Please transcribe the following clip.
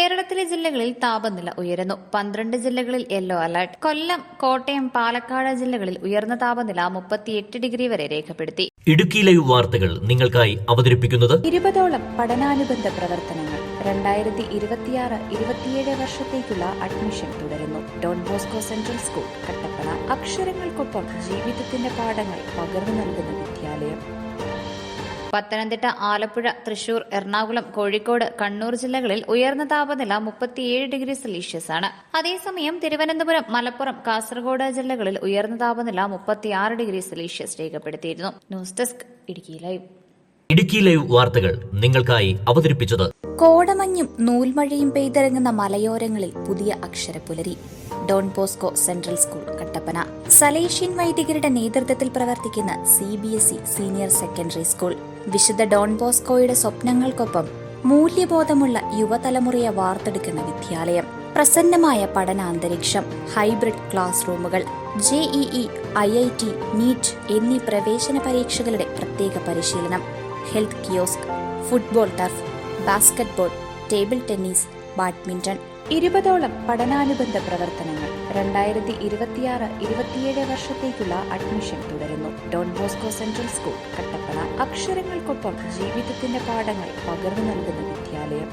കേരളത്തിലെ ജില്ലകളിൽ താപനില ഉയരുന്നു. 12 ജില്ലകളിൽ യെല്ലോ അലർട്ട്. കൊല്ലം, കോട്ടയം, പാലക്കാട് ജില്ലകളിൽ ഉയർന്ന താപനില 38 ഡിഗ്രി വരെ രേഖപ്പെടുത്തി. ഇടുക്കി ലൈവ് വാർത്തകൾ നിങ്ങൾക്കായി അവതരിപ്പിക്കുന്നത് 20ഓളം പഠനാനുബന്ധ പ്രവർത്തനങ്ങൾ. 2026-27 വർഷത്തേക്കുള്ള അഡ്മിഷൻ തുടരുന്നു. Don Bosco central school, Kattappana. അക്ഷരങ്ങൾക്കൊപ്പം ജീവിതത്തിന്റെ പാഠങ്ങൾ പകർന്നു നൽകുന്ന വിദ്യാലയം. പത്തനംതിട്ട, ആലപ്പുഴ, തൃശൂർ, എറണാകുളം, കോഴിക്കോട്, കണ്ണൂർ ജില്ലകളിൽ ഉയർന്ന താപനില 37 ഡിഗ്രി സെൽഷ്യസ് ആണ്. അതേസമയം തിരുവനന്തപുരം, മലപ്പുറം, കാസർഗോഡ് ജില്ലകളിൽ ഉയർന്ന താപനില 36 ഡിഗ്രി സെൽഷ്യസ് രേഖപ്പെടുത്തിയിരുന്നു. News desk Idukki live. Idukki live വാർത്തകൾ നിങ്ങൾക്കായി അവതരിപ്പിച്ചത് കോടമഞ്ഞും നൂൽമഴയും പെയ്തിറങ്ങുന്ന മലയോരങ്ങളിൽ പുതിയ അക്ഷരപ്പുലരി. Don Bosco central school, Kattappana. Salesian വൈദികരുടെ നേതൃത്വത്തിൽ പ്രവർത്തിക്കുന്ന CBSE സീനിയർ സെക്കൻഡറി സ്കൂൾ. വിശുദ്ധ ഡോൺ ബോസ്കോയുടെ സ്വപ്നങ്ങൾക്കൊപ്പം മൂല്യബോധമുള്ള യുവതലമുറയെ വാർത്തെടുക്കുന്ന വിദ്യാലയം. പ്രസന്നമായ പഠനാന്തരീക്ഷം, ഹൈബ്രിഡ് ക്ലാസ് റൂമുകൾ, JEE, IIT, NEET എന്നീ പ്രവേശന പരീക്ഷകളുടെ പ്രത്യേക പരിശീലനം, health kiosk, football turf, basketball, table tennis, badminton. 20ഓളം പഠനാനുബന്ധ പ്രവർത്തനങ്ങൾ. 2026-27 വർഷത്തേക്കുള്ള അഡ്മിഷൻ തുടരുന്നു. Don Bosco central school, Kattappana. അക്ഷരങ്ങൾക്കൊപ്പം ജീവിതത്തിന്റെ പാഠങ്ങൾ പകർന്നു നൽകുന്ന വിദ്യാലയം.